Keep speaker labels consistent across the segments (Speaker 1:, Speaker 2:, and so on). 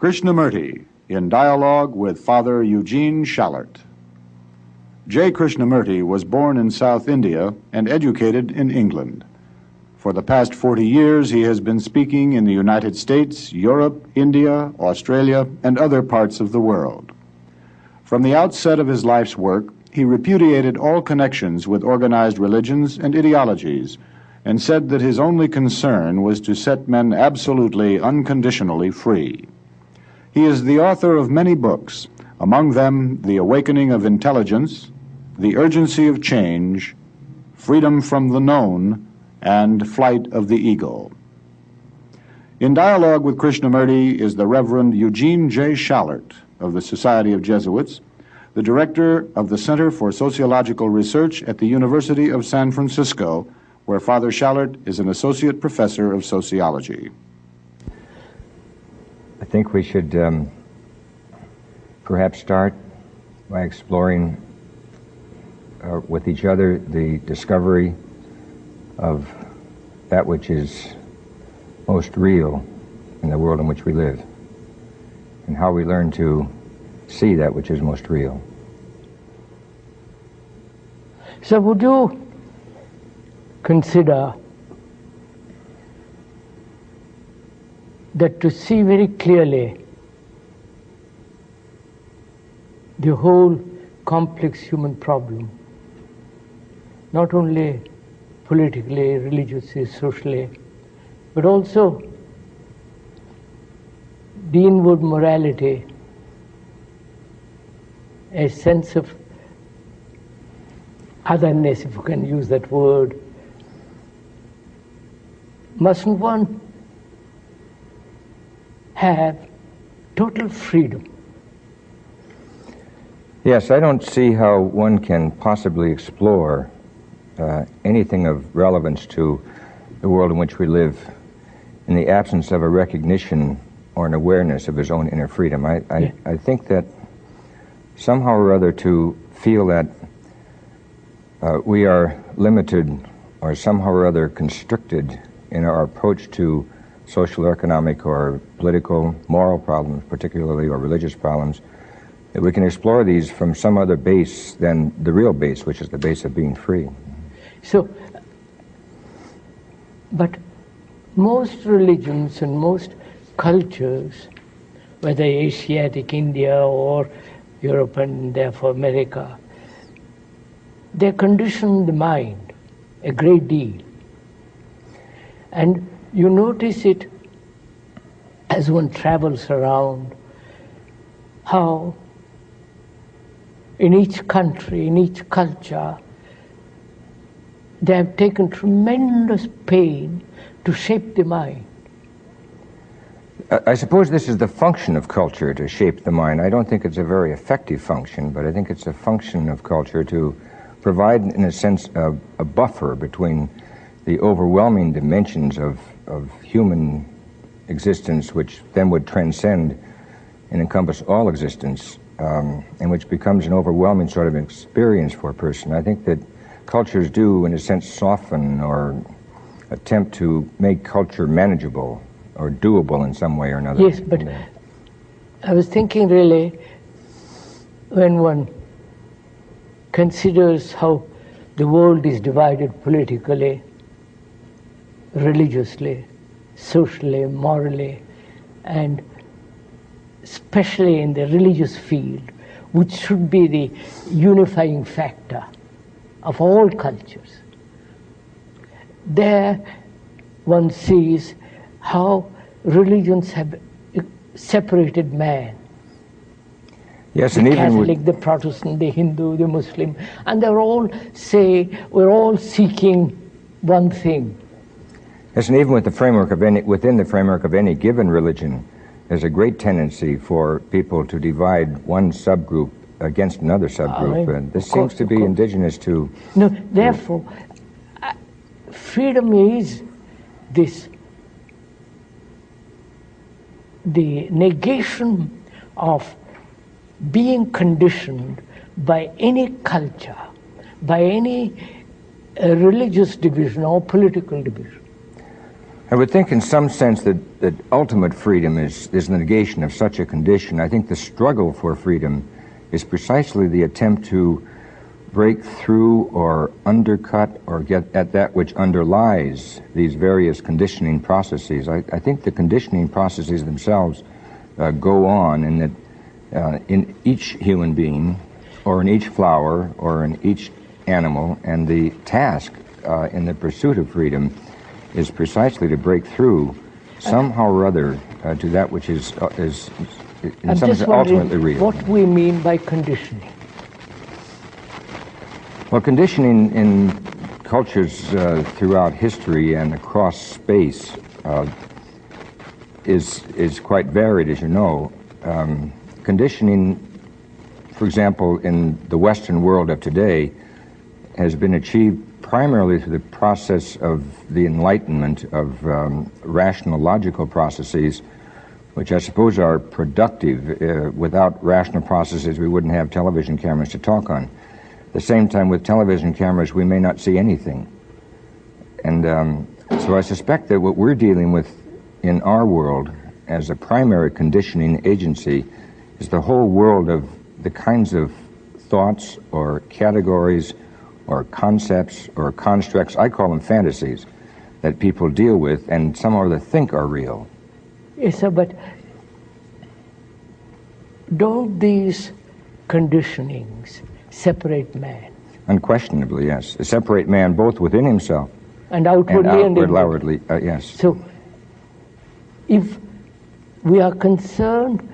Speaker 1: Krishnamurti, in dialogue with Father.Eugene Schallert. J. Krishnamurti was born in South India and educated in England. For the past 40 years, he has been speaking in the United States, Europe, India, Australia, and other parts of the world. From the outset of his life's work, he repudiated all connections with organized religions and ideologies, and said that his only concern was to set men absolutely, unconditionally free. He is the author of many books, among them The Awakening of Intelligence, The Urgency of Change, Freedom from the Known, and Flight of the Eagle. In dialogue with Krishnamurti is the Reverend Eugene J. Schallert of the Society of Jesuits, the director of the Center for Sociological Research at the University of San Francisco, where Father Schallert is an associate professor of sociology.
Speaker 2: I think we should perhaps start by exploring with each other the discovery of that which is most real in the world in which we live, and how we learn to see that which is most real.
Speaker 3: So would you consider that to see very clearly the whole complex human problem, not only politically, religiously, socially, but also the inward morality, a sense of otherness, if you can use that word, mustn't one have total freedom?
Speaker 2: Yes, I don't see how one can possibly explore anything of relevance to the world in which we live in the absence of a recognition or an awareness of his own inner freedom. I think that somehow or other to feel that we are limited or somehow or other constricted in our approach to social, economic, or political, moral problems, particularly, or religious problems, that we can explore these from some other base than the real base, which is the base of being free.
Speaker 3: So, but most religions and most cultures, whether Asiatic, India, or Europe and therefore America, they condition the mind a great deal. And you notice it as one travels around, how in each country, in each culture, they have taken tremendous pain to shape the mind.
Speaker 2: I suppose this is the function of culture, to shape the mind. I don't think it's a very effective function, but I think it's a function of culture to provide, in a sense, a buffer between the overwhelming dimensions of human existence, which then would transcend and encompass all existence, and which becomes an overwhelming sort of experience for a person. I think that cultures do, in a sense, soften or attempt to make culture manageable or doable in some way or another.
Speaker 3: Yes, but I was thinking really, when one considers how the world is divided politically, religiously, socially, morally, and especially in the religious field, which should be the unifying factor of all cultures. There one sees how religions have separated man.
Speaker 2: Yes,
Speaker 3: the
Speaker 2: and even
Speaker 3: Catholic, the Protestant, the Hindu, the Muslim, and they're all say, we're all seeking one thing.
Speaker 2: Yes, and even with the framework of within the framework of any given religion, there's a great tendency for people to divide one subgroup against another subgroup, and this seems to be indigenous to...
Speaker 3: No, therefore, freedom is this, the negation of being conditioned by any culture, by any religious division or political division.
Speaker 2: I would think in some sense that ultimate freedom is the negation of such a condition. I think the struggle for freedom is precisely the attempt to break through or undercut or get at that which underlies these various conditioning processes. I think the conditioning processes themselves go on, and that in each human being or in each flower or in each animal, and the task in the pursuit of freedom is precisely to break through somehow or other to that which is in some sense ultimately real.
Speaker 3: What we mean by conditioning?
Speaker 2: Well, conditioning in cultures throughout history and across space is quite varied, as you know. Conditioning, for example, in the Western world of today, has been achieved primarily through the process of the enlightenment of rational, logical processes, which I suppose are productive. Without rational processes, we wouldn't have television cameras to talk on. At the same time, with television cameras, we may not see anything. And so I suspect that what we're dealing with in our world as a primary conditioning agency is the whole world of the kinds of thoughts or categories or concepts or constructs, I call them fantasies, that people deal with and somehow or other think are real.
Speaker 3: Yes, sir, but don't these conditionings separate man?
Speaker 2: Unquestionably, yes. They separate man both within himself
Speaker 3: and outwardly and
Speaker 2: outwardly, yes.
Speaker 3: So, if we are concerned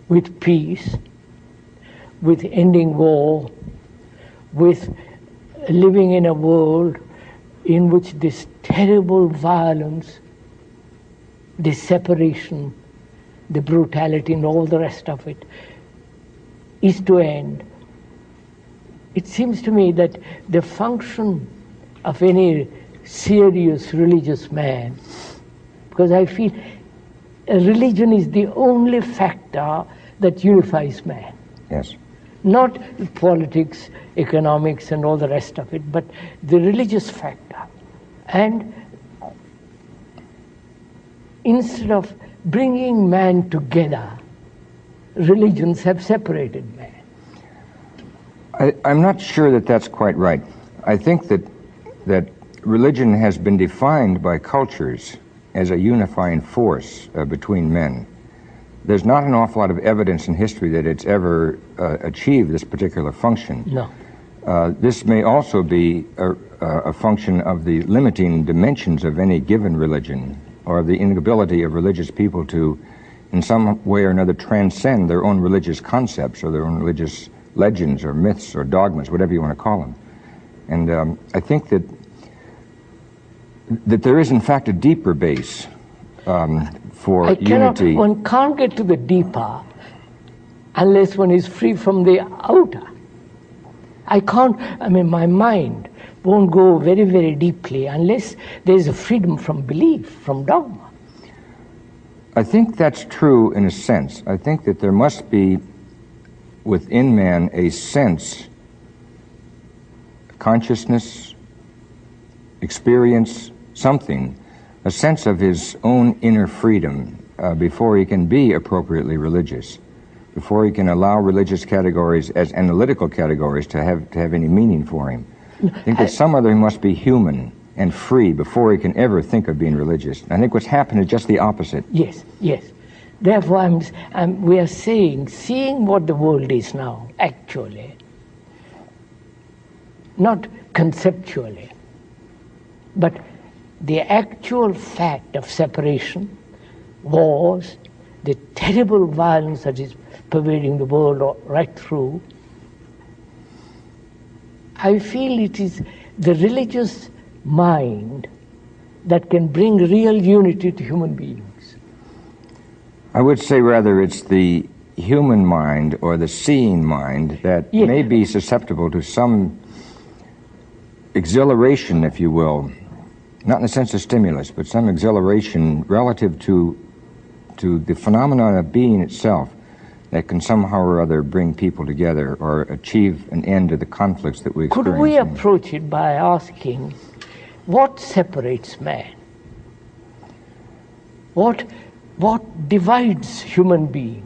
Speaker 3: with peace, with ending war, with living in a world in which this terrible violence, this separation, the brutality and all the rest of it is to end, it seems to me that the function of any serious religious man, because I feel religion is the only factor that unifies man.
Speaker 2: Yes.
Speaker 3: Not politics, economics and all the rest of it, but the religious factor. And instead of bringing man together, religions have separated man.
Speaker 2: I'm not sure that that's quite right. I think that religion has been defined by cultures as a unifying force between men. There's not an awful lot of evidence in history that it's ever achieved this particular function.
Speaker 3: No.
Speaker 2: This may also be a function of the limiting dimensions of any given religion, or the inability of religious people to, in some way or another, transcend their own religious concepts or their own religious legends or myths or dogmas, whatever you want to call them. And I think that there is, in fact, a deeper base for unity.
Speaker 3: One can't get to the deeper unless one is free from the outer. My mind won't go very, very deeply unless there's a freedom from belief, from dogma.
Speaker 2: I think that's true in a sense. I think that there must be within man a sense, consciousness, experience, something, a sense of his own inner freedom before he can be appropriately religious, before he can allow religious categories as analytical categories to have any meaning for him. I think that some other must be human and free before he can ever think of being religious. And I think what's happened is just the opposite.
Speaker 3: Yes, yes. Therefore, we are seeing what the world is now, actually, not conceptually, but the actual fact of separation, wars, the terrible violence that is pervading the world right through. I feel it is the religious mind that can bring real unity to human beings.
Speaker 2: I would say rather it's the human mind or the seeing mind that may be susceptible to some exhilaration, if you will, not in the sense of stimulus, but some exhilaration relative to the phenomenon of being itself that can somehow or other bring people together or achieve an end to the conflicts that we experience.
Speaker 3: Could we approach it by asking, what separates man? What divides human beings?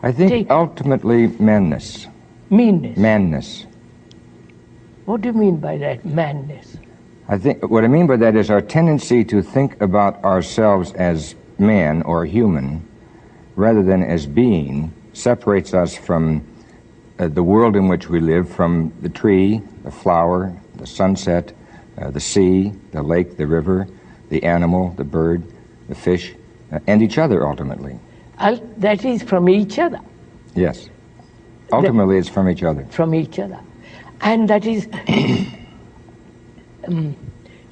Speaker 2: I think ultimately madness.
Speaker 3: Meanness.
Speaker 2: Madness.
Speaker 3: What do you mean by that, madness?
Speaker 2: I think what I mean by that is our tendency to think about ourselves as man or human rather than as being separates us from the world in which we live, from the tree, the flower, the sunset, the sea, the lake, the river, the animal, the bird, the fish, and each other ultimately.
Speaker 3: That is from each other.
Speaker 2: Yes. Ultimately it's from each other.
Speaker 3: From each other. And that is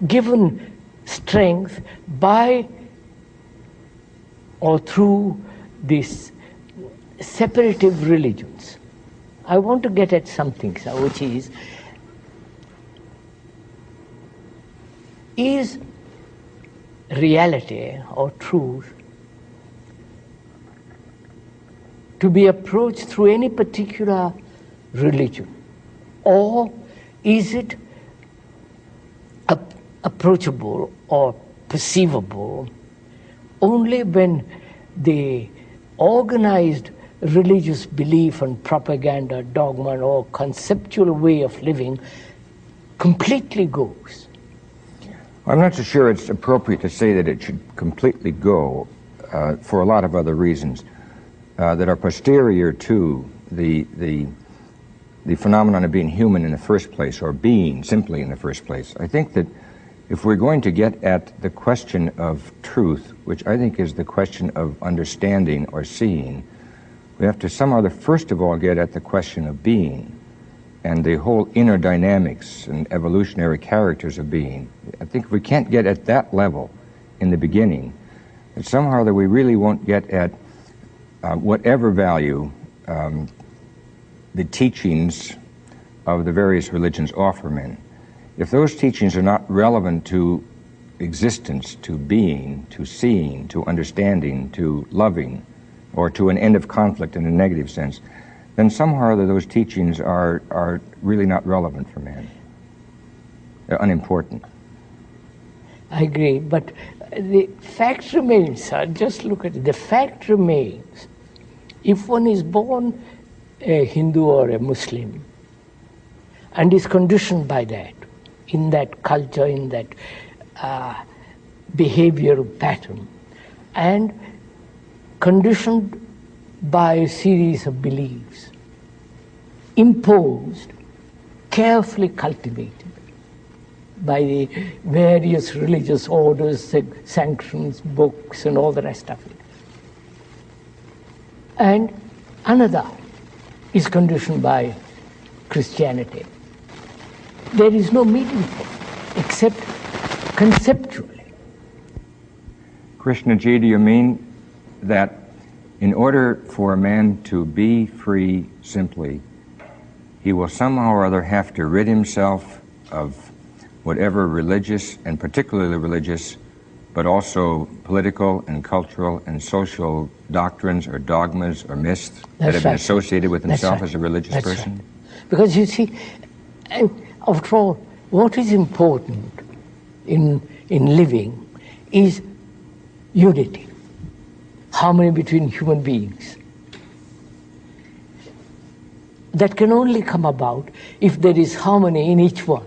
Speaker 3: given strength by or through these separative religions. I want to get at something, sir, which is reality or truth to be approached through any particular religion? Or is it approachable or perceivable only when the organized religious belief and propaganda, dogma, or conceptual way of living completely goes?
Speaker 2: I'm not so sure it's appropriate to say that it should completely go for a lot of other reasons that are posterior to the phenomenon of being human in the first place, or being simply in the first place. I think that if we're going to get at the question of truth, which I think is the question of understanding or seeing, we have to somehow, first of all, get at the question of being and the whole inner dynamics and evolutionary characters of being. I think if we can't get at that level in the beginning, that somehow that we really won't get at whatever value the teachings of the various religions offer men. If those teachings are not relevant to existence, to being, to seeing, to understanding, to loving, or to an end of conflict in a negative sense, then somehow those teachings are really not relevant for man. They're unimportant.
Speaker 3: I agree, but the fact remains, sir, just look at it, the fact remains, if one is born a Hindu or a Muslim and is conditioned by that, in that culture, in that behavioral pattern, and conditioned by a series of beliefs, imposed, carefully cultivated by the various religious orders, sanctions, books, and all the rest of it. And another is conditioned by Christianity. There is no meaning for it, except conceptually.
Speaker 2: Krishnaji, do you mean that in order for a man to be free simply, he will somehow or other have to rid himself of whatever religious, and particularly religious, but also political and cultural and social doctrines or dogmas or myths that have been associated with himself as a religious person?
Speaker 3: Right. Because you see, after all, what is important in living is unity, harmony between human beings. That can only come about if there is harmony in each one.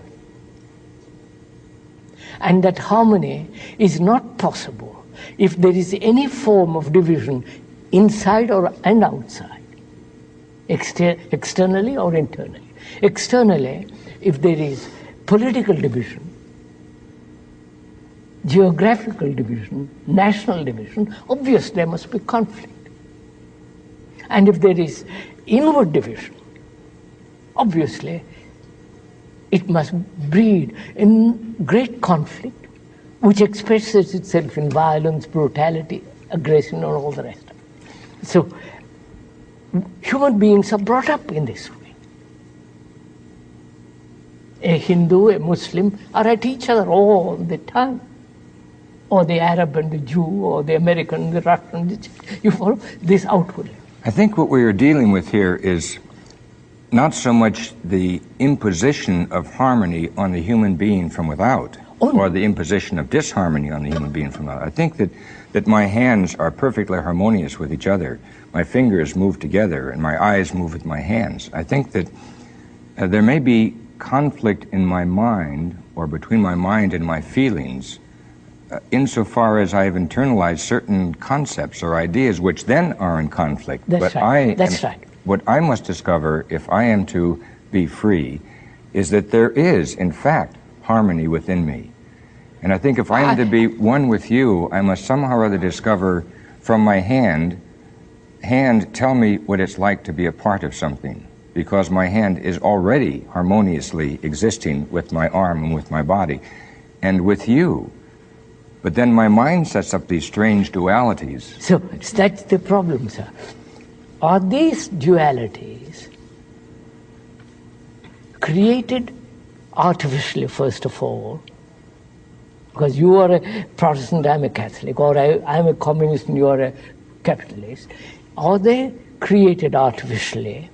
Speaker 3: And that harmony is not possible if there is any form of division inside and outside, externally or internally. Externally, if there is political division, geographical division, national division, obviously there must be conflict. And if there is inward division, obviously it must breed in great conflict, which expresses itself in violence, brutality, aggression, and all the rest of it. So human beings are brought up in this way. A Hindu, a Muslim are at each other all the time. Or the Arab and the Jew, or the American, the Russian, you follow this outwardly.
Speaker 2: I think what we are dealing with here is not so much the imposition of harmony on the human being from without. or the imposition of disharmony on the human being from another. I think that my hands are perfectly harmonious with each other. My fingers move together and my eyes move with my hands. I think that there may be conflict in my mind or between my mind and my feelings insofar as I have internalized certain concepts or ideas which then are in conflict.
Speaker 3: That's right. That's right.
Speaker 2: What I must discover if I am to be free is that there is, in fact, harmony within me. And I think if I am to be one with you, I must somehow or other discover from my hand, tell me what it's like to be a part of something, because my hand is already harmoniously existing with my arm and with my body and with you. But then my mind sets up these strange dualities.
Speaker 3: So that's the problem, sir. Are these dualities created artificially, first of all, because you are a Protestant, I'm a Catholic, or I'm a communist and you are a capitalist? Are they created artificially?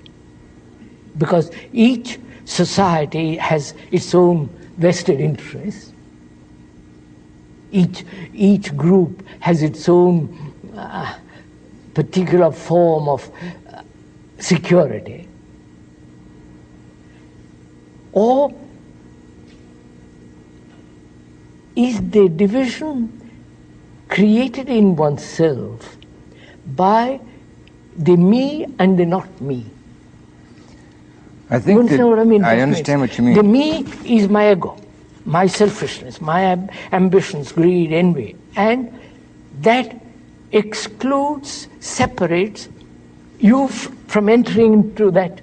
Speaker 3: Because each society has its own vested interests. Each group has its own particular form of security. Or is the division created in oneself by the me and the not me?
Speaker 2: I think that
Speaker 3: what I mean?
Speaker 2: I understand what you mean.
Speaker 3: The me is my ego, my selfishness, my ambitions, greed, envy, and that excludes, separates you from entering into that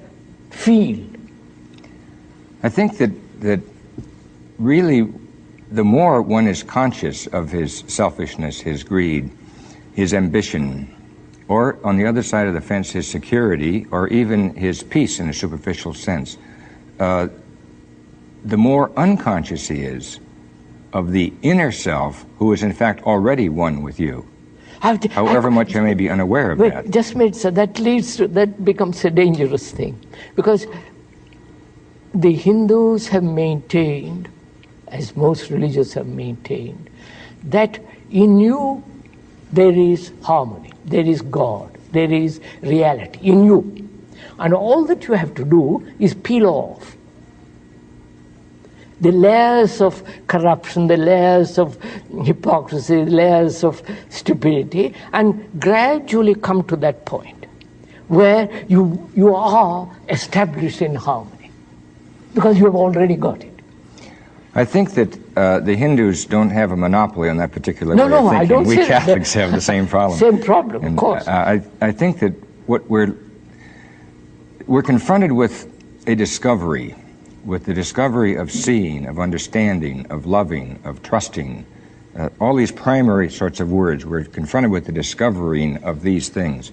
Speaker 3: field.
Speaker 2: I think that really the more one is conscious of his selfishness, his greed, his ambition, or on the other side of the fence, his security, or even his peace in a superficial sense, the more unconscious he is of the inner self, who is in fact already one with you. However much I may be unaware of that.
Speaker 3: Just a minute, sir. That becomes a dangerous thing, because the Hindus have maintained, as most religions have maintained, that in you there is harmony, there is God, there is reality in you. And all that you have to do is peel off the layers of corruption, the layers of hypocrisy, the layers of stupidity, and gradually come to that point where you are established in harmony, because you have already got it.
Speaker 2: I think that the Hindus don't have a monopoly on that particular way of thinking.
Speaker 3: I don't
Speaker 2: We
Speaker 3: say
Speaker 2: Catholics have the same problem.
Speaker 3: Same problem,
Speaker 2: and,
Speaker 3: of course.
Speaker 2: I think that what we're confronted with a discovery, with the discovery of seeing, of understanding, of loving, of trusting, all these primary sorts of words. We're confronted with the discovering of these things.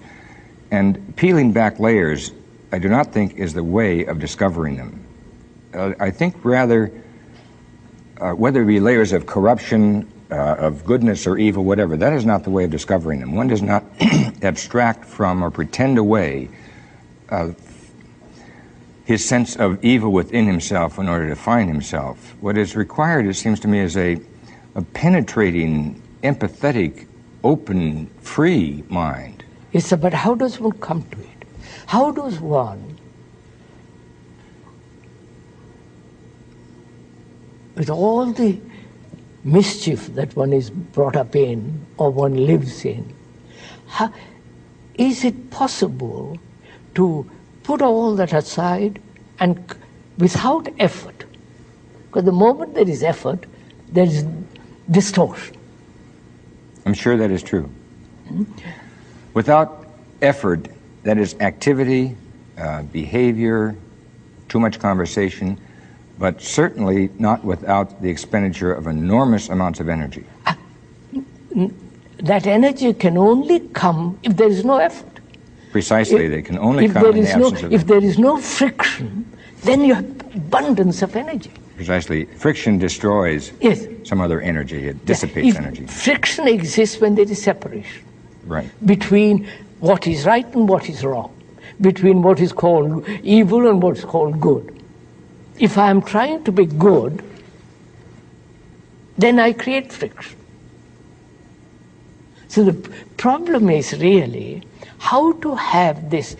Speaker 2: And peeling back layers, I do not think is the way of discovering them. I think rather, whether it be layers of corruption, of goodness or evil, whatever, that is not the way of discovering them. One does not abstract from or pretend away his sense of evil within himself in order to find himself. What is required, it seems to me, is a penetrating, empathetic, open, free mind.
Speaker 3: Yes, sir, but how does one come to it? How does one, with all the mischief that one is brought up in or one lives in, is it possible to put all that aside and without effort? Because the moment there is effort, there is distortion.
Speaker 2: I'm sure that is true. Without effort, that is activity, behavior, too much conversation, but certainly not without the expenditure of enormous amounts of energy.
Speaker 3: That energy can only come if there is no effort.
Speaker 2: Precisely, they can only come in the absence of
Speaker 3: If there is no friction, then you have abundance of energy.
Speaker 2: Precisely. Friction destroys some other energy. It dissipates energy.
Speaker 3: Friction exists when there is separation.
Speaker 2: Right.
Speaker 3: Between what is right and what is wrong. Between what is called evil and what is called good. If I am trying to be good, then I create friction. So the problem is really how to have this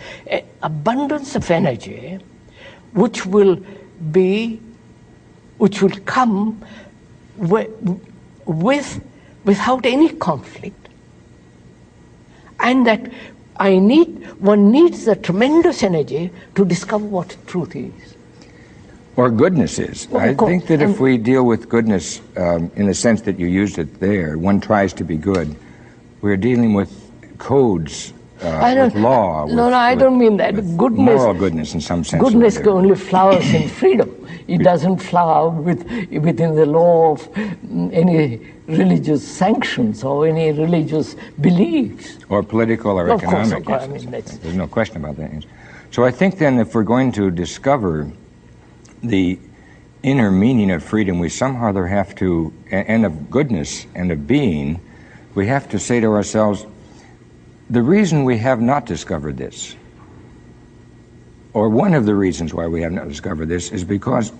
Speaker 3: abundance of energy which will come without any conflict, and that one needs the tremendous energy to discover what truth is.
Speaker 2: Or goodness is. I think that if we deal with goodness in the sense that you used it there, one tries to be good, we're dealing with codes, with law.
Speaker 3: I don't mean that. Goodness,
Speaker 2: moral goodness in some sense.
Speaker 3: Goodness only flowers in freedom. It doesn't flower within the law of any religious sanctions or any religious beliefs.
Speaker 2: Or political or economic.
Speaker 3: Of course, I mean,
Speaker 2: there's no question about that. So I think then if we're going to discover the inner meaning of freedom, we somehow there have to, and of goodness and of being, we have to say to ourselves, the reason we have not discovered this, or one of the reasons why we have not discovered this, is because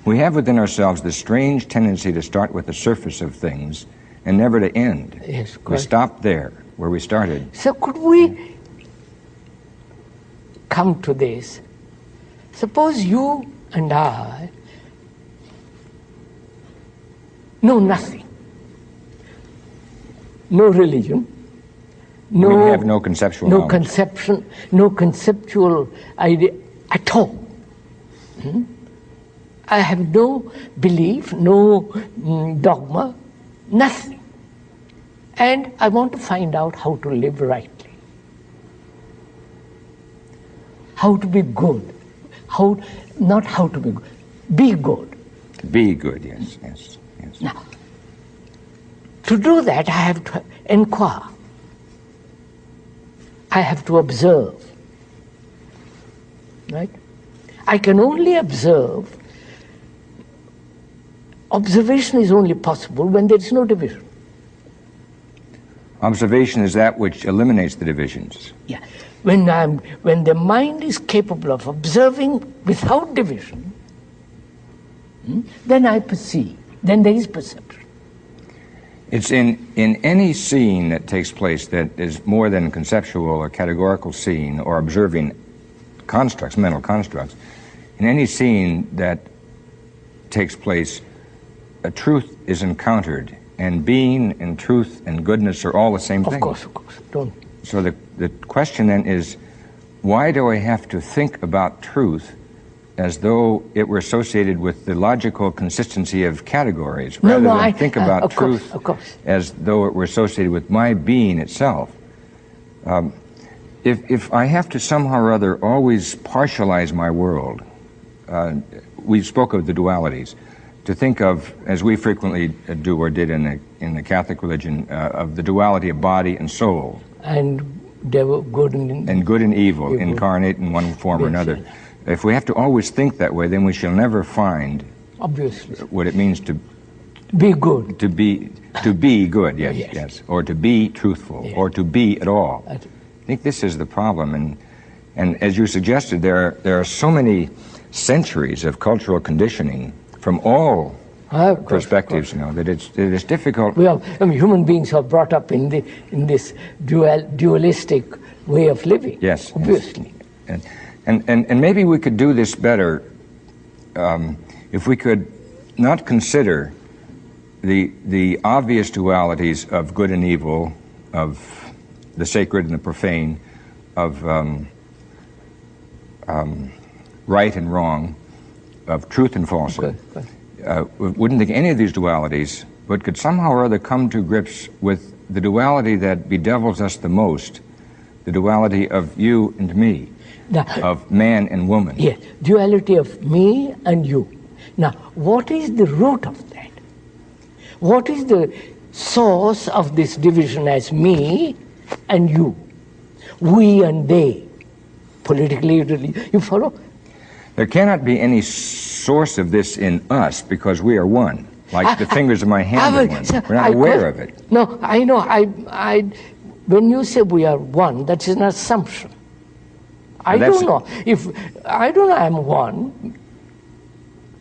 Speaker 2: we have within ourselves this strange tendency to start with the surface of things and never to end.
Speaker 3: Yes,
Speaker 2: we stop there, where we started.
Speaker 3: So could we come to this? Suppose you and I know nothing. No religion.
Speaker 2: We have no conceptual knowledge.
Speaker 3: No conceptual idea at all. I have no belief, no dogma, nothing. And I want to find out how to live rightly. How to be good. Not how to be good. Be good.
Speaker 2: Be good, yes.
Speaker 3: Now, to do that, I have to inquire. I have to observe. Right? I can only observe. Observation is only possible when there is no division.
Speaker 2: Observation is that which eliminates the divisions.
Speaker 3: Yeah. When the mind is capable of observing without division, then I perceive. Then there is perception.
Speaker 2: It's in any scene that takes place that is more than conceptual or categorical scene or observing constructs, mental constructs, in any scene that takes place, a truth is encountered, and being and truth and goodness are all the same thing.
Speaker 3: Of course.
Speaker 2: So the question then is, why do I have to think about truth as though it were associated with the logical consistency of categories, rather than think about truth as though it were associated with my being itself? If I have to somehow or other always partialize my world, we spoke of the dualities, to think of, as we frequently do or did in the Catholic religion, of the duality of body and soul.
Speaker 3: And good and evil,
Speaker 2: incarnate in one form or another. Yes. If we have to always think that way, then we shall never find what it means to
Speaker 3: be good.
Speaker 2: To be good, yes. Or to be truthful, or to be at all. I think this is the problem, and as you suggested, there are so many centuries of cultural conditioning from all perspectives, that it's difficult.
Speaker 3: Human beings are brought up in this dualistic way of living.
Speaker 2: Yes,
Speaker 3: obviously.
Speaker 2: Yes. And maybe we could do this better if we could not consider the obvious dualities of good and evil, of the sacred and the profane, of right and wrong, of truth and falsehood. We wouldn't think any of these dualities, but could somehow or other come to grips with the duality that bedevils us the most, the duality of you and me. Of man and woman.
Speaker 3: Yes, duality of me and you. Now, what is the root of that? What is the source of this division as me and you? We and they. Politically, you follow?
Speaker 2: There cannot be any source of this in us because we are one. Like the fingers of my hand are one. We're not aware of it.
Speaker 3: No, I know. When you say we are one, that is an assumption. I don't know. I'm one,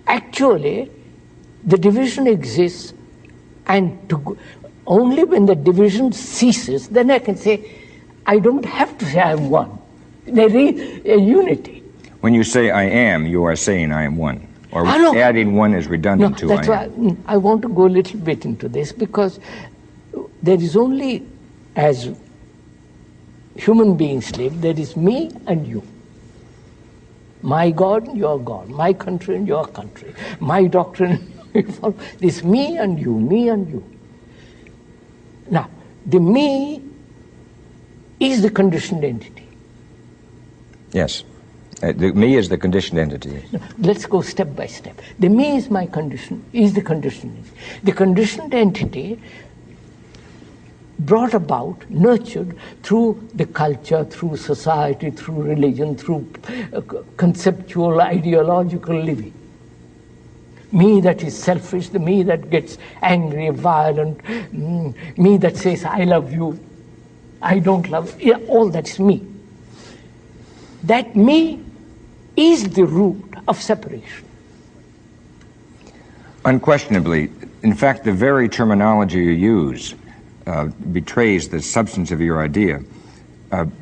Speaker 3: actually, The division exists, and only when the division ceases, then I can say, I don't have to say I am one. There is a unity.
Speaker 2: When you say I am, you are saying I am one. Or
Speaker 3: no.
Speaker 2: adding one is redundant to
Speaker 3: that's
Speaker 2: I am.
Speaker 3: why I want to go a little bit into this, because there is only, as human beings live, there is me and you. My God and your God, my country and your country, my doctrine. This me and you, me and you. Now, the me is the conditioned entity.
Speaker 2: Yes. The me is the conditioned entity.
Speaker 3: No, let's go step by step. The me is my condition, is the conditioned entity. The conditioned entity brought about, nurtured through the culture, through society, through religion, through conceptual, ideological living. Me that is selfish, the me that gets angry, violent, me that says, I love you, I don't love you, all that's me. That me is the root of separation.
Speaker 2: Unquestionably. In fact, the very terminology you use betrays the substance of your idea.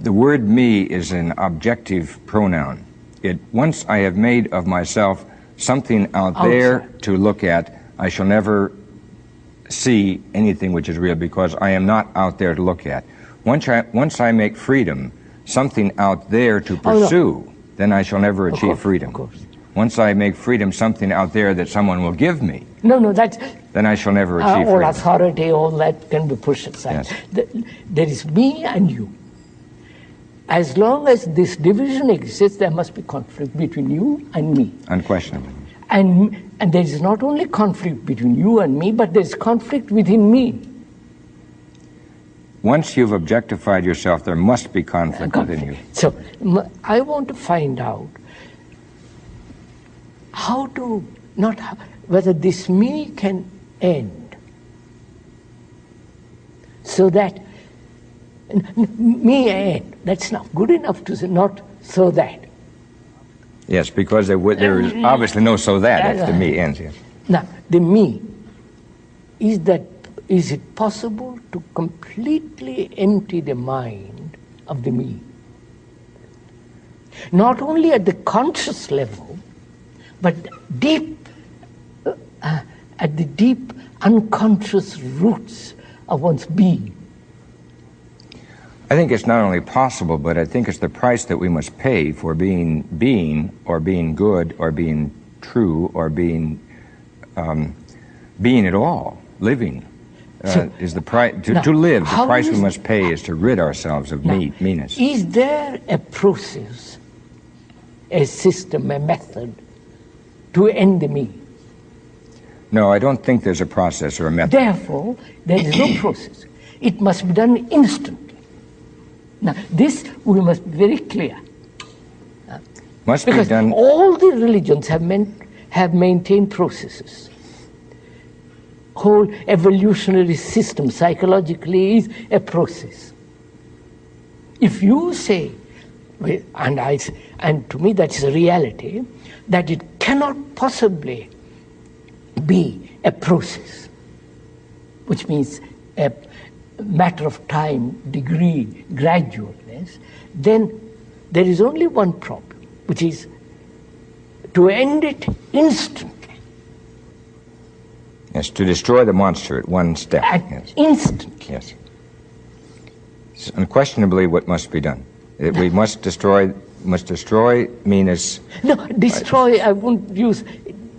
Speaker 2: The word me is an objective pronoun. Once I have made of myself something out there to look at, I shall never see anything which is real, because I am not out there to look at. Once I make freedom something out there to pursue, then I shall never achieve freedom.
Speaker 3: Of course.
Speaker 2: Once I make freedom something out there that someone will give me, then I shall never achieve
Speaker 3: all
Speaker 2: freedom.
Speaker 3: authority, all that can be pushed aside.
Speaker 2: Yes.
Speaker 3: There is me and you. As long as this division exists, there must be conflict between you and me.
Speaker 2: Unquestionably.
Speaker 3: And there is not only conflict between you and me, but there is conflict within me.
Speaker 2: Once you've objectified yourself, there must be conflict within you.
Speaker 3: So I want to find out how to, whether this me can end. So that, me end, that's not good enough to say, not so that.
Speaker 2: Yes, because there is obviously no so that if the me ends. Yes.
Speaker 3: Now, the me, is it possible to completely empty the mind of the me? Not only at the conscious level, but deep, at the deep unconscious roots of one's being.
Speaker 2: I think it's not only possible, but I think it's the price that we must pay for being, or being good, or being true, or being at all, living. Is the price to live? The price we must pay is to rid ourselves of meanness.
Speaker 3: Is there a process, a system, a method to end the me?
Speaker 2: No, I don't think there's a process or a method.
Speaker 3: Therefore, there is no process. It must be done instantly. Now, this we must be very clear.
Speaker 2: Must be
Speaker 3: because
Speaker 2: done.
Speaker 3: All the religions have maintained processes. Whole evolutionary system psychologically is a process. If you say, and to me that's a reality, that it cannot possibly be a process, which means a matter of time, degree, gradualness, then there is only one problem, which is to end it instantly.
Speaker 2: Yes, to destroy the monster at one step. Yes.
Speaker 3: Instantly.
Speaker 2: Yes. It's unquestionably what must be done. We must destroy meanness.
Speaker 3: No, destroy, I won't use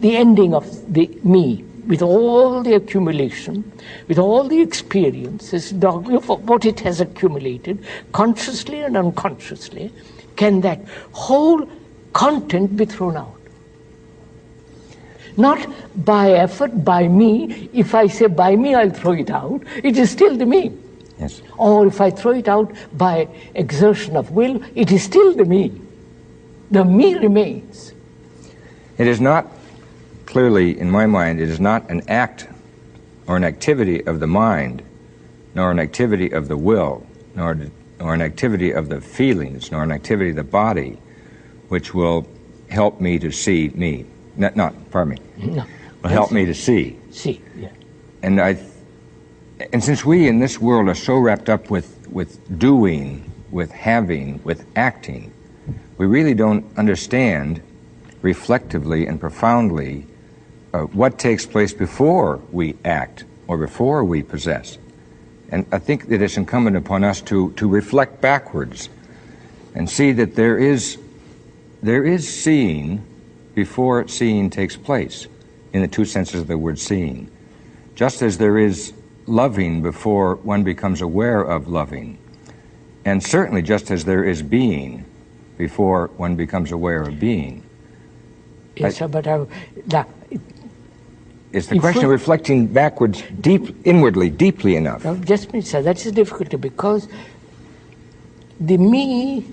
Speaker 3: the ending of the me, with all the accumulation, with all the experiences, what it has accumulated, consciously and unconsciously, can that whole content be thrown out? Not by effort, by me. If I say by me, I'll throw it out, it is still the me.
Speaker 2: Yes.
Speaker 3: Or if I throw it out by exertion of will, it is still the me. The me remains.
Speaker 2: It is not, clearly in my mind, it is not an act or an activity of the mind, nor an activity of the will, nor an activity of the feelings, nor an activity of the body, which will help me to see me. Pardon me.
Speaker 3: No.
Speaker 2: will help me to see.
Speaker 3: See, yeah.
Speaker 2: And since we in this world are so wrapped up with doing, with having, with acting, we really don't understand reflectively and profoundly what takes place before we act or before we possess. And I think that it's incumbent upon us to reflect backwards and see that there is seeing before seeing takes place, in the two senses of the word seeing. Just as there is loving before one becomes aware of loving. And certainly just as there is being before one becomes aware of being.
Speaker 3: Yes, sir, but
Speaker 2: it's the question of reflecting backwards, inwardly, deeply enough.
Speaker 3: Now, just a minute, sir, that's the difficulty, because the me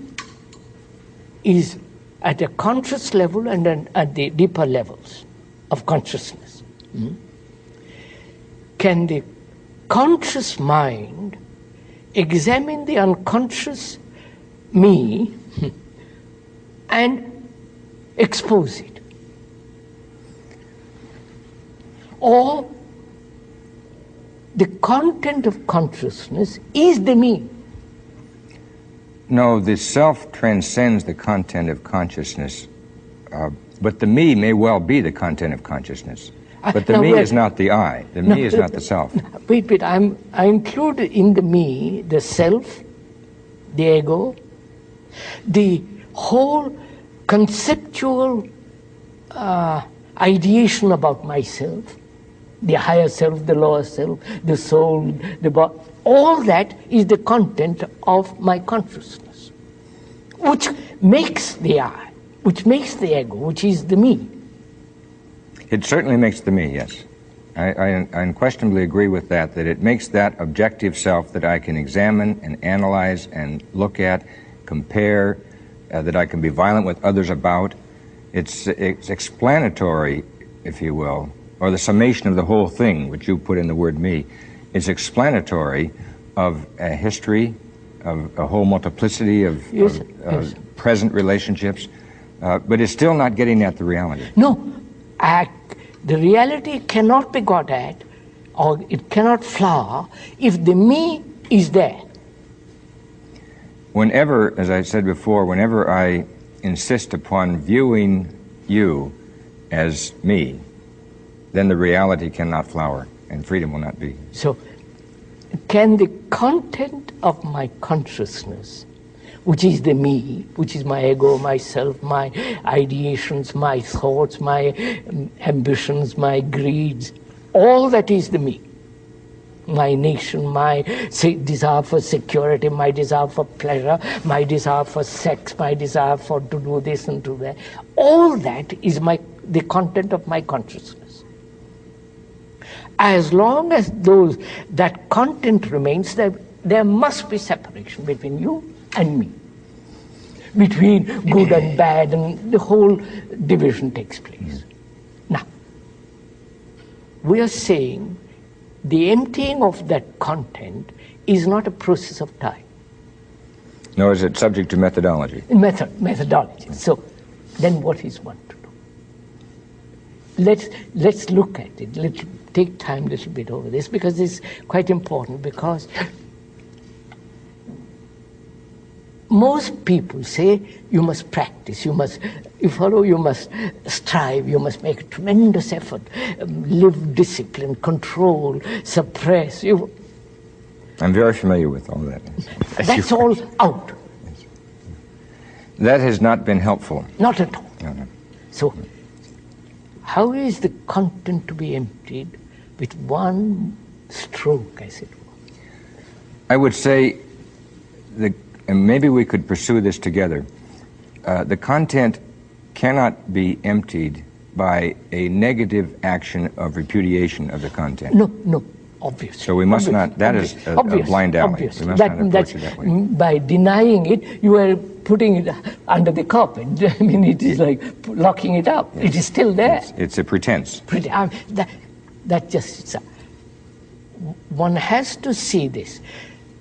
Speaker 3: is at a conscious level and at the deeper levels of consciousness. Mm-hmm. Can the conscious mind examine the unconscious me and expose it? Or the content of consciousness is the me?
Speaker 2: No, the self transcends the content of consciousness, but the me may well be the content of consciousness. But the me is not the I. The me is not the self.
Speaker 3: Wait. I include in the me the self, the ego, the whole conceptual ideation about myself, the higher self, the lower self, the soul, the body. All that is the content of my consciousness, which makes the I, which makes the ego, which is the me.
Speaker 2: It certainly makes the me, yes. I unquestionably agree with that it makes that objective self that I can examine and analyze and look at, compare, that I can be violent with others about. It's explanatory, if you will, or the summation of the whole thing, which you put in the word me, is explanatory of a history, of a whole multiplicity of present relationships, but it's still not getting at the reality.
Speaker 3: No, the reality cannot be got at, or it cannot flower, if the me is there.
Speaker 2: Whenever, as I said before, whenever I insist upon viewing you as me, then the reality cannot flower and freedom will not be.
Speaker 3: So, can the content of my consciousness, which is the me, which is my ego, myself, my ideations, my thoughts, my ambitions, my greeds, all that is the me, my nation, my desire for security, my desire for pleasure, my desire for sex, my desire for to do this and do that, all that is the content of my consciousness. As long as that content remains, there must be separation between you and me, between good and bad, and the whole division takes place. Now, we are saying the emptying of that content is not a process of time.
Speaker 2: Nor is it subject to methodology.
Speaker 3: Methodology. So, then what is one to do? Let's look at it. Let's take time a little bit over this, because it's quite important, because most people say you must practice, you must strive, you must make a tremendous effort, live discipline, control, suppress.
Speaker 2: I'm very familiar with all that.
Speaker 3: That's all out.
Speaker 2: That has not been helpful.
Speaker 3: Not at all.
Speaker 2: No.
Speaker 3: So, how is the content to be emptied with one stroke, as it were?
Speaker 2: I would say, and maybe we could pursue this together, the content cannot be emptied by a negative action of repudiation of the content.
Speaker 3: No, obviously.
Speaker 2: So we must not, that is a blind alley.
Speaker 3: Obviously.
Speaker 2: We must not approach it that way.
Speaker 3: By denying it, you are putting it under the carpet. I mean, it is like locking it up. Yes. It is still there.
Speaker 2: It's a pretense.
Speaker 3: That just, one has to see this.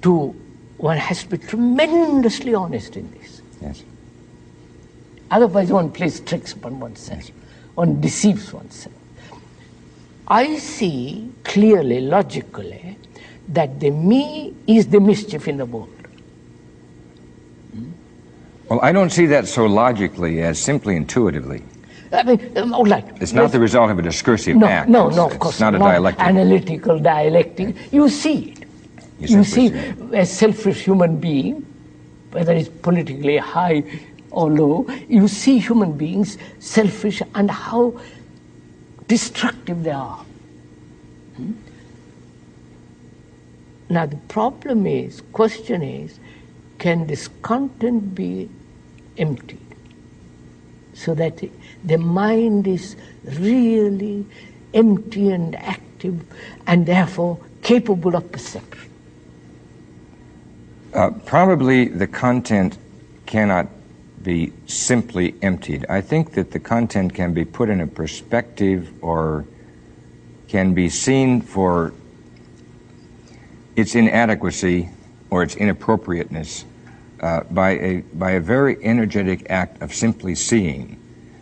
Speaker 3: One has to be tremendously honest in this.
Speaker 2: Yes.
Speaker 3: Otherwise one plays tricks upon oneself.
Speaker 2: Yes.
Speaker 3: One deceives oneself. I see clearly, logically, that the me is the mischief in the world.
Speaker 2: Well, I don't see that so logically as simply intuitively.
Speaker 3: I mean, all right.
Speaker 2: It's not the result of a discursive act.
Speaker 3: No, of course
Speaker 2: it's not a dialectic.
Speaker 3: Analytical dialectic. You see it. You see a selfish human being, whether it's politically high or low, you see human beings selfish and how destructive they are. Now the question is, can this content be emptied so that the mind is really empty and active and therefore capable of perception?
Speaker 2: Probably the content cannot be simply emptied. I think that the content can be put in a perspective or can be seen for its inadequacy or its inappropriateness by a very energetic act of simply seeing.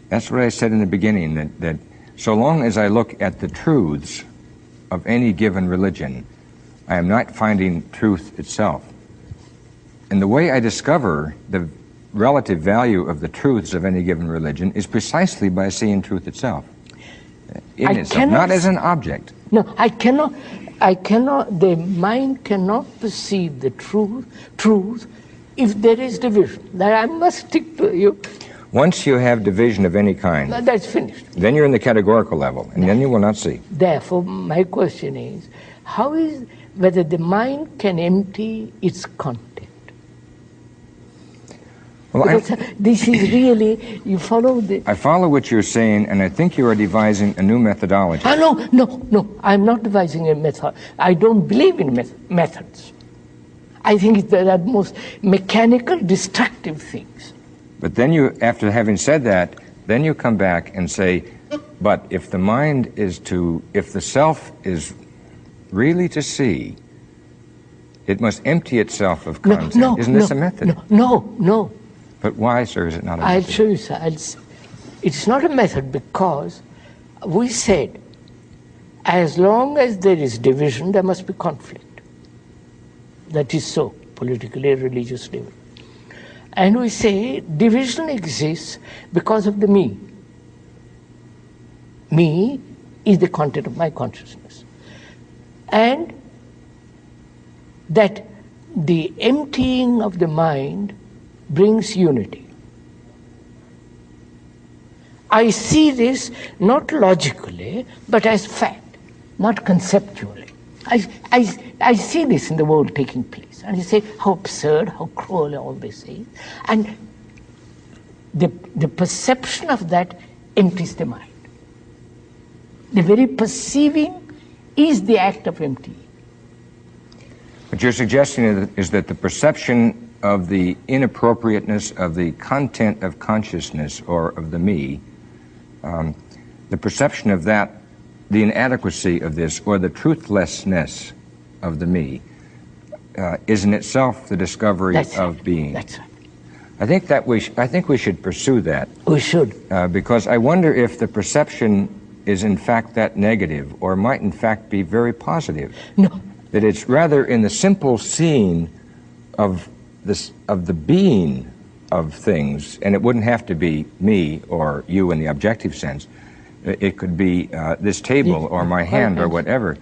Speaker 2: That's what I said in the beginning, that so long as I look at the truths of any given religion, I am not finding truth itself. And the way I discover the relative value of the truths of any given religion is precisely by seeing truth itself, in itself, not as an object.
Speaker 3: No, I cannot, the mind cannot perceive the truth if there is division. That I must stick to you.
Speaker 2: Once you have division of any kind,
Speaker 3: that's finished.
Speaker 2: Then you're in the categorical level, and then you will not see.
Speaker 3: Therefore, my question is, whether the mind can empty its content?
Speaker 2: Well,
Speaker 3: this is really, you follow the...
Speaker 2: I follow what you're saying, and I think you are devising a new methodology.
Speaker 3: No, I'm not devising a method. I don't believe in methods. I think it's the most mechanical, destructive things.
Speaker 2: But then you, after having said that, then you come back and say, but if the mind is if the self is really to see, it must empty itself of content. Isn't this a method?
Speaker 3: No.
Speaker 2: But why, sir, is it not a method?
Speaker 3: I'll show you, sir. It's not a method because we said, as long as there is division, there must be conflict. That is so, politically, religiously. And we say division exists because of the me. Me is the content of my consciousness. And that the emptying of the mind brings unity. I see this not logically, but as fact, not conceptually. I see this in the world taking place. And you say, how absurd, how cruel all this is. And the perception of that empties the mind. The very perceiving is the act of emptying.
Speaker 2: What you're suggesting is that the perception of the inappropriateness of the content of consciousness or of the me, the perception of that, the inadequacy of this or the truthlessness of the me is in itself the discovery of being.
Speaker 3: That's right.
Speaker 2: I think we should pursue that.
Speaker 3: We should.
Speaker 2: Because I wonder if the perception is in fact that negative or might in fact be very positive.
Speaker 3: No.
Speaker 2: That it's rather in the simple seeing of the being of things, and it wouldn't have to be me or you in the objective sense. It could be this table or my hand or whatever,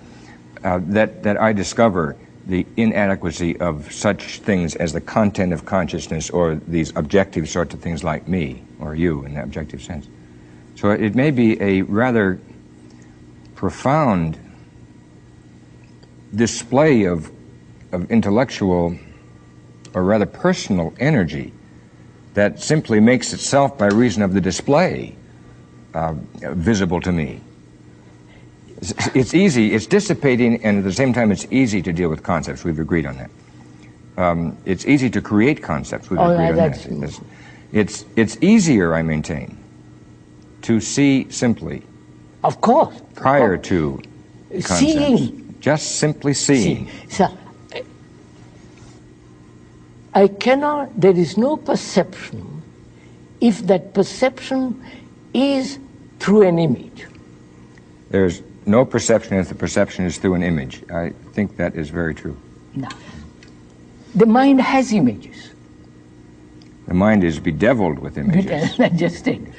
Speaker 2: that I discover the inadequacy of such things as the content of consciousness or these objective sorts of things like me or you in the objective sense. So it may be a rather profound display of intellectual or rather personal energy that simply makes itself by reason of the display visible to me. It's easy, it's dissipating, and at the same time it's easy to deal with concepts. We've agreed on that. It's easy to create concepts. We've agreed on that. It's easier, I maintain, to see simply.
Speaker 3: Of course.
Speaker 2: Prior to concepts.
Speaker 3: Seeing.
Speaker 2: Just simply seeing.
Speaker 3: So, there is no perception if that perception is through an image.
Speaker 2: There's no perception if the perception is through an image. I think that is very true.
Speaker 3: Now, the mind has images.
Speaker 2: The mind is bedeviled with images.
Speaker 3: I just said,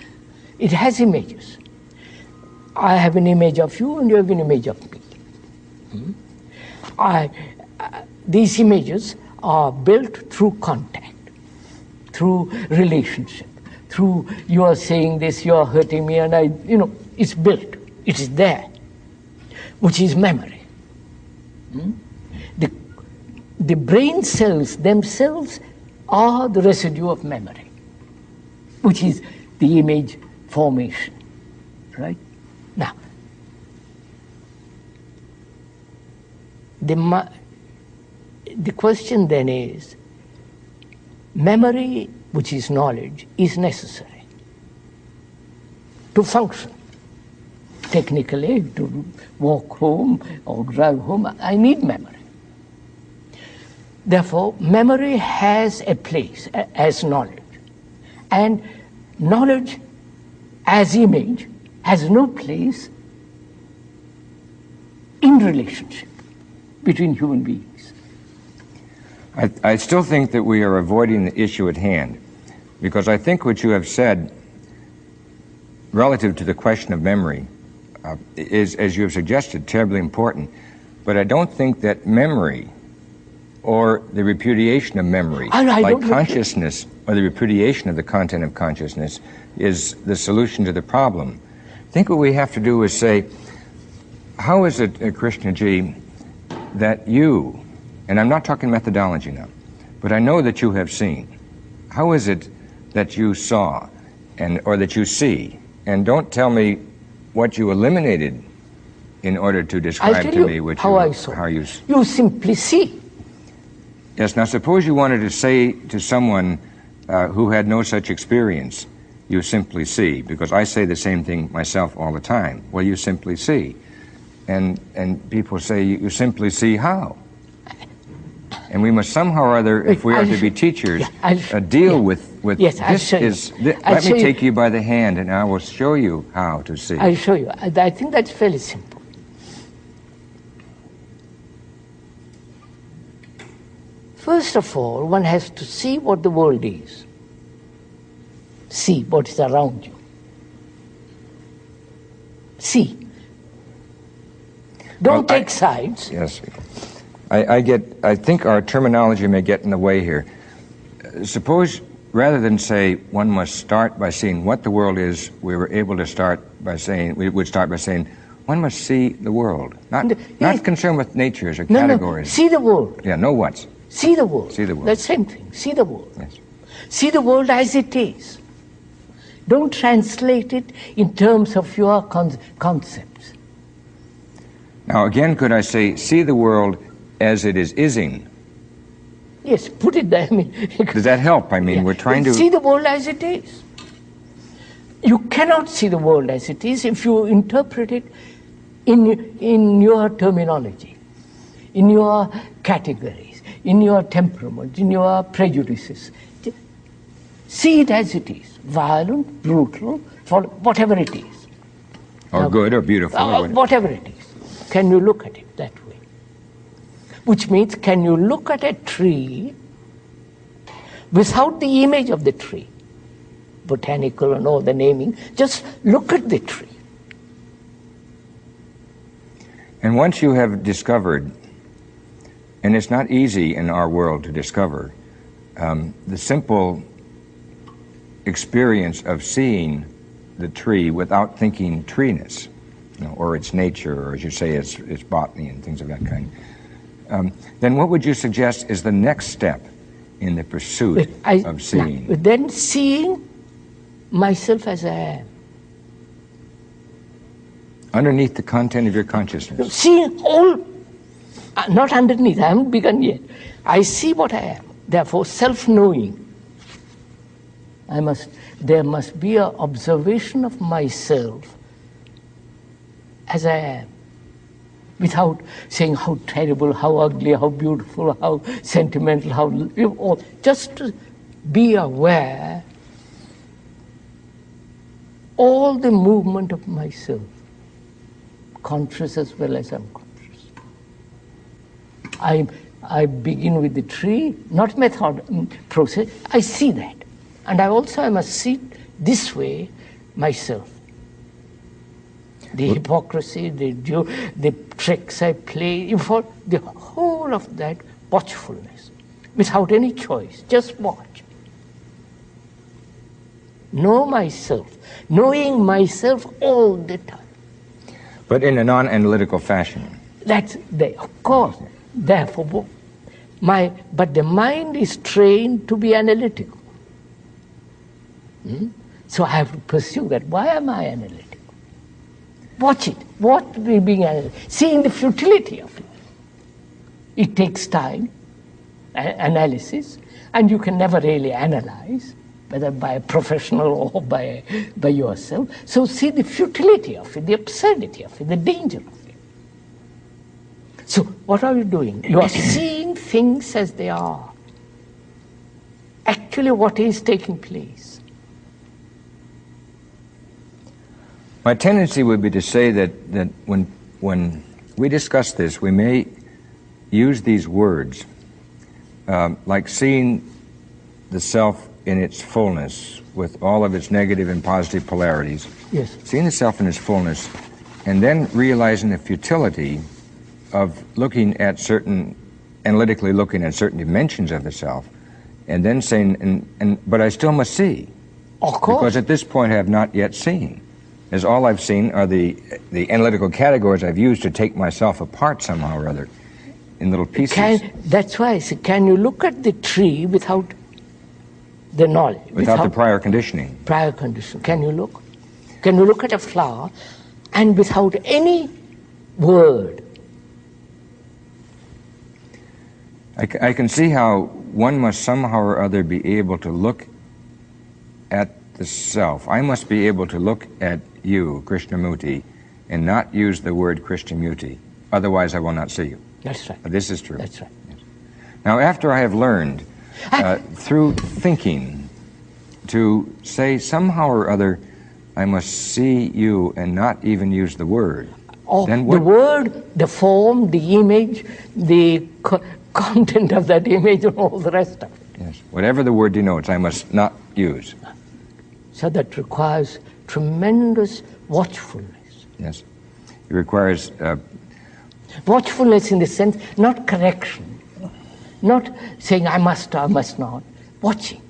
Speaker 3: it has images. I have an image of you and you have an image of me. These images are built through contact, through relationship, through you are saying this, you are hurting me, and it's built, it is there, which is memory. The brain cells themselves are the residue of memory, which is the image formation, right? Now, the question then is, memory, which is knowledge, is necessary to function. Technically, to walk home or drive home, I need memory. Therefore, memory has a place as knowledge. And knowledge as image has no place in relationship between human beings.
Speaker 2: I still think that we are avoiding the issue at hand, because I think what you have said relative to the question of memory is, as you have suggested, terribly important. But I don't think that memory or the repudiation of memory, like consciousness or the repudiation of the content of consciousness, is the solution to the problem. I think what we have to do is say, how is it, Krishnaji, that you, and I'm not talking methodology now, but I know that you have seen, how is it that you saw or that you see? And don't tell me what you eliminated in order to describe to me what
Speaker 3: how I saw.
Speaker 2: How you
Speaker 3: simply see.
Speaker 2: Yes, now suppose you wanted to say to someone who had no such experience, you simply see, because I say the same thing myself all the time. Well, you simply see. And people say, you simply see how? And we must somehow or other, if we are to be teachers, deal with
Speaker 3: yes,
Speaker 2: this. Let me take you by the hand and I will show you how to see.
Speaker 3: I'll show you. I think that's fairly simple. First of all, one has to see what the world is. See what is around you. See. Don't take sides.
Speaker 2: Yes. I think our terminology may get in the way here. Suppose, rather than say one must start by seeing what the world is, we would start by saying one must see the world. Not concerned with natures or categories.
Speaker 3: No. See the world.
Speaker 2: Yeah, know what?
Speaker 3: See the world.
Speaker 2: See the world.
Speaker 3: That's the same thing. See the world.
Speaker 2: Yes.
Speaker 3: See the world as it is. Don't translate it in terms of your concepts.
Speaker 2: Now again, could I say, see the world as it is ising?
Speaker 3: Yes, put it there.
Speaker 2: Does that help? We're trying to...
Speaker 3: See the world as it is. You cannot see the world as it is if you interpret it in your terminology, in your categories, in your temperament, in your prejudices. See it as it is. Violent, brutal, whatever it is.
Speaker 2: Or good or beautiful.
Speaker 3: Whatever it is. Can you look at it that way? Which means, can you look at a tree without the image of the tree? Botanical and all the naming. Just look at the tree.
Speaker 2: And once you have discovered, and it's not easy in our world to discover, the simple experience of seeing the tree without thinking treeness, or its nature, or as you say, its botany and things of that kind, then what would you suggest is the next step in the pursuit of seeing?
Speaker 3: Then seeing myself as I am.
Speaker 2: Underneath the content of your consciousness.
Speaker 3: Seeing all, not underneath, I haven't begun yet. I see what I am. Therefore, self-knowing. There must be an observation of myself as I am, without saying how terrible, how ugly, how beautiful, how sentimental, just to be aware all the movement of myself, conscious as well as unconscious. I begin with the tree, not process. I see that. And I must see this way myself. The hypocrisy, the tricks I play, the whole of that watchfulness, without any choice, just watch. Know myself, knowing myself all the time.
Speaker 2: But in a non-analytical fashion.
Speaker 3: That's there, of course. Therefore, but the mind is trained to be analytical. So I have to pursue that. Why am I analytical? Watch it. What we being analytical? Seeing the futility of it. It takes time, analysis, and you can never really analyze, whether by a professional or by yourself. So see the futility of it, the absurdity of it, the danger of it. So what are you doing? You are seeing things as they are. Actually, what is taking place?
Speaker 2: My tendency would be to say that when we discuss this, we may use these words like seeing the self in its fullness with all of its negative and positive polarities.
Speaker 3: Yes.
Speaker 2: Seeing the self in its fullness, and then realizing the futility of analytically looking at certain dimensions of the self, and then saying, but I still must see.
Speaker 3: Of course.
Speaker 2: Because at this point I have not yet seen. As all I've seen are the analytical categories I've used to take myself apart somehow or other in little pieces.
Speaker 3: That's why I say, can you look at the tree without the knowledge?
Speaker 2: Without the prior conditioning.
Speaker 3: Prior condition. Can you look? Can you look at a flower and without any word?
Speaker 2: I can see how one must somehow or other be able to look at the self. I must be able to look at you, Krishnamurti, and not use the word Krishnamurti. Otherwise, I will not see you.
Speaker 3: That's right.
Speaker 2: This is true.
Speaker 3: That's right.
Speaker 2: Yes. Now, after I have learned through thinking to say somehow or other, I must see you and not even use the word.
Speaker 3: Then the word, the form, the image, the content of that image, and all the rest of it.
Speaker 2: Yes. Whatever the word denotes, I must not use.
Speaker 3: So that requires tremendous watchfulness.
Speaker 2: Yes. It requires...
Speaker 3: watchfulness in the sense, not correction. Not saying I must or I must not. Watching.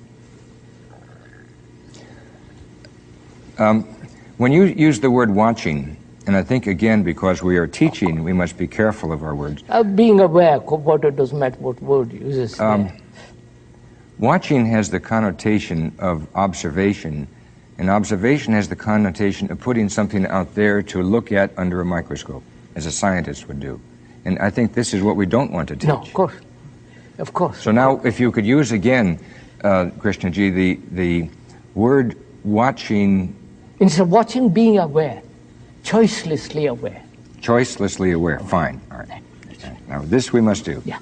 Speaker 2: When you use the word watching, and I think again because we are teaching, we must be careful of our words.
Speaker 3: Being aware, it doesn't matter what word uses.
Speaker 2: Watching has the connotation of observation, and observation has the connotation of putting something out there to look at under a microscope, as a scientist would do. And I think this is what we don't want to teach.
Speaker 3: No, of course. Of course.
Speaker 2: So now, if you could use again, Krishnaji, the word watching...
Speaker 3: Instead of watching, being aware. Choicelessly aware.
Speaker 2: Choicelessly aware. Fine. All right. Now, this we must do.
Speaker 3: Yeah.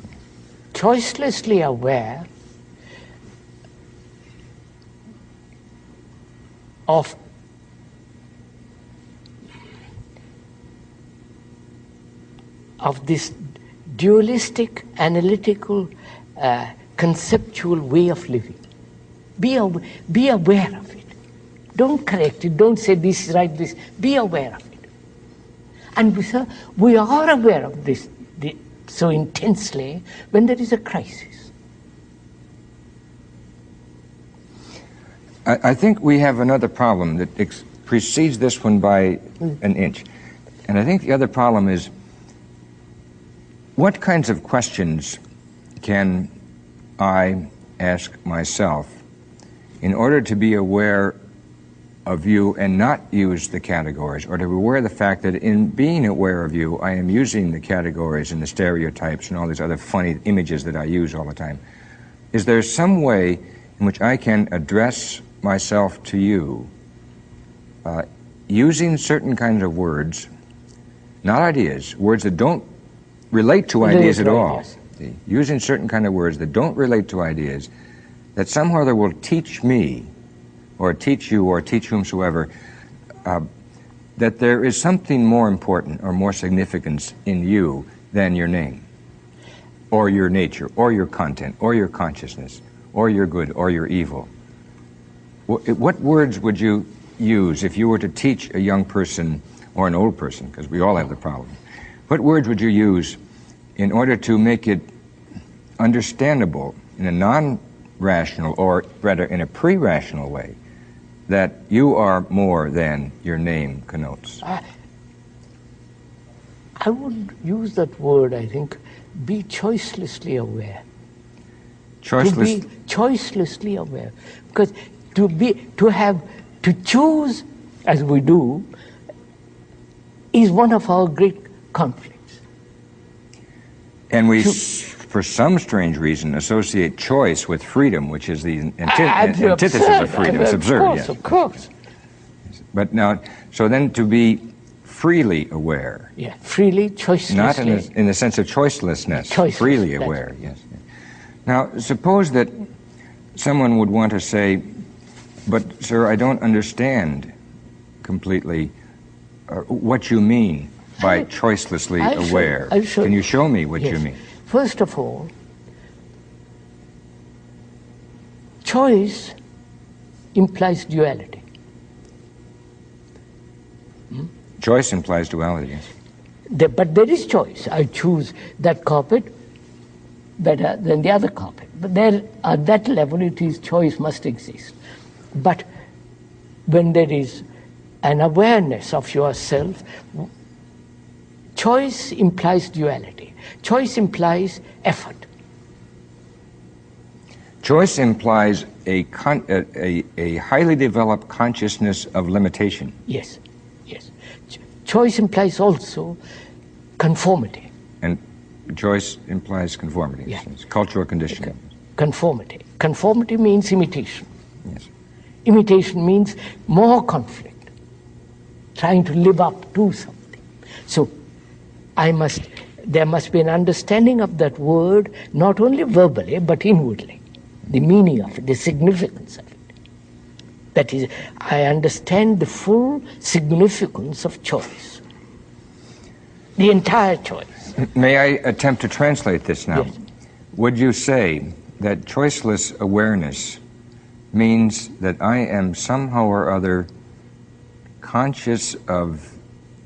Speaker 3: Choicelessly aware of this dualistic, analytical, conceptual way of living. Be aware of it. Don't correct it. Don't say this is right, this. Be aware of it. And we are aware of this so intensely when there is a crisis.
Speaker 2: I think we have another problem that precedes this one by an inch. And I think the other problem is, what kinds of questions can I ask myself in order to be aware of you and not use the categories, or to be aware of the fact that in being aware of you, I am using the categories and the stereotypes and all these other funny images that I use all the time? Is there some way in which I can address myself to you using certain kinds of words, not ideas, words that don't relate to ideas at all, using certain kind of words that don't relate to ideas, that somehow or other will teach me, or teach you, or teach whomsoever, that there is something more important or more significant in you than your name, or your nature, or your content, or your consciousness, or your good, or your evil. What words would you use if you were to teach a young person or an old person, because we all have the problem, what words would you use in order to make it understandable in a non-rational, or rather in a pre-rational way, that you are more than your name connotes?
Speaker 3: I would use that word, I think, be choicelessly aware.
Speaker 2: Choiceless.
Speaker 3: To be choicelessly aware. Because to choose as we do is one of our great conflicts.
Speaker 2: And we, for some strange reason, associate choice with freedom, which is the antithesis of freedom. It's absurd,
Speaker 3: of course,
Speaker 2: yes.
Speaker 3: Of course.
Speaker 2: But now, so then to be freely aware.
Speaker 3: Yeah, freely, choicelessly.
Speaker 2: Not in the sense of choicelessness, freely aware, yes. Now, suppose that someone would want to say, but sir, I don't understand completely what you mean by choicelessly aware. Can you show me what you mean?
Speaker 3: First of all, choice implies duality.
Speaker 2: Choice implies duality, yes.
Speaker 3: But there is choice. I choose that carpet better than the other carpet. But there, at that level, it is choice must exist. But when there is an awareness of yourself, choice implies duality. Choice implies effort.
Speaker 2: Choice implies a highly developed consciousness of limitation.
Speaker 3: Yes, yes. Choice implies also conformity.
Speaker 2: And choice implies conformity.
Speaker 3: Yes.
Speaker 2: It's cultural conditioning.
Speaker 3: Conformity. Conformity means imitation.
Speaker 2: Yes.
Speaker 3: Imitation means more conflict, trying to live up to something. So there must be an understanding of that word, not only verbally, but inwardly. The meaning of it, the significance of it. That is, I understand the full significance of choice. The entire choice.
Speaker 2: May I attempt to translate this now?
Speaker 3: Yes.
Speaker 2: Would you say that choiceless awareness means that I am somehow or other conscious of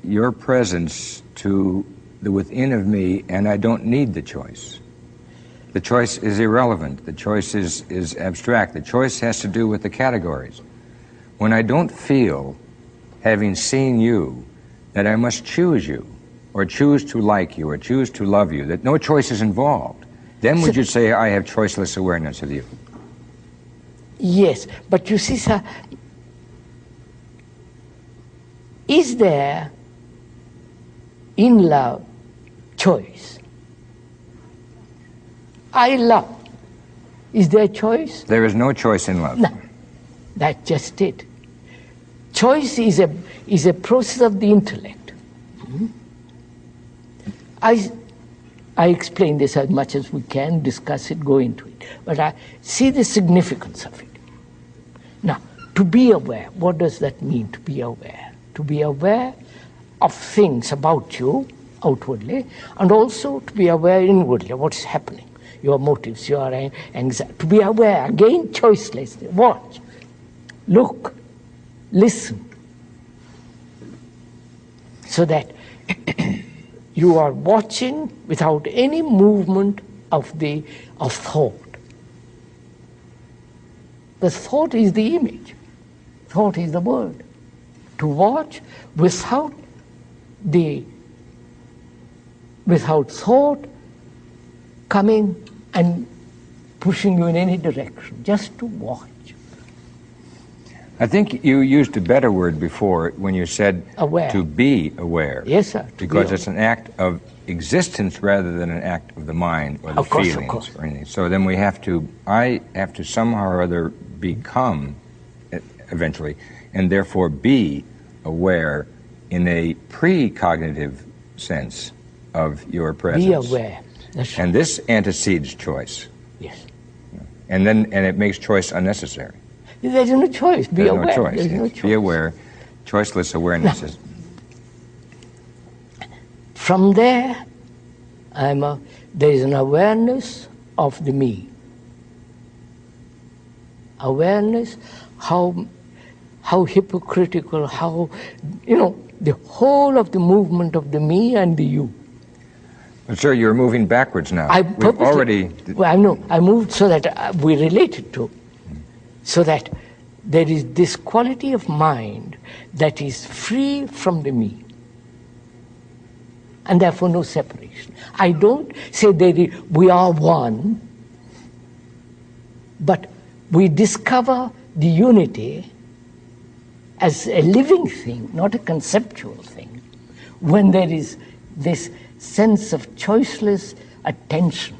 Speaker 2: your presence to the within of me, and I don't need the choice? The choice is irrelevant. The choice is abstract. The choice has to do with the categories. When I don't feel, having seen you, that I must choose you, or choose to like you, or choose to love you, that no choice is involved, then would you say I have choiceless awareness of you?
Speaker 3: Yes, but you see, sir, is there in love choice? I love. Is there choice?
Speaker 2: There is no choice in love.
Speaker 3: No, that's just it. Choice is a process of the intellect. I explain this as much as we can, discuss it, go into it. But I see the significance of it. Now, to be aware, what does that mean, to be aware? To be aware of things about you outwardly, and also to be aware inwardly, what's happening, your motives, your anxiety. To be aware, again, choicelessly. Watch, look, listen, so that you are watching without any movement of thought. The thought is the image. Thought is the word. To watch without thought coming and pushing you in any direction, just to watch.
Speaker 2: I think you used a better word before when you said
Speaker 3: aware.
Speaker 2: To be aware.
Speaker 3: Yes, sir.
Speaker 2: Because it's an act of existence rather than an act of the mind or the feelings or anything. So then I have to somehow or other become, eventually, and therefore be aware in a precognitive sense of your presence.
Speaker 3: Be aware. That's right.
Speaker 2: And this antecedes choice.
Speaker 3: Yes.
Speaker 2: And it makes choice unnecessary.
Speaker 3: There's no choice. Be aware.
Speaker 2: No choice.
Speaker 3: There's
Speaker 2: Yes.
Speaker 3: no choice.
Speaker 2: Be aware. Choiceless awareness is.
Speaker 3: From there, there is an awareness of the me. Awareness, how hypocritical, how, the whole of the movement of the me and the you.
Speaker 2: But sir, you're moving backwards now.
Speaker 3: I moved so that we related to, so that there is this quality of mind that is free from the me, and therefore no separation. I don't say we are one, but we discover the unity as a living thing, not a conceptual thing, when there is this sense of choiceless attention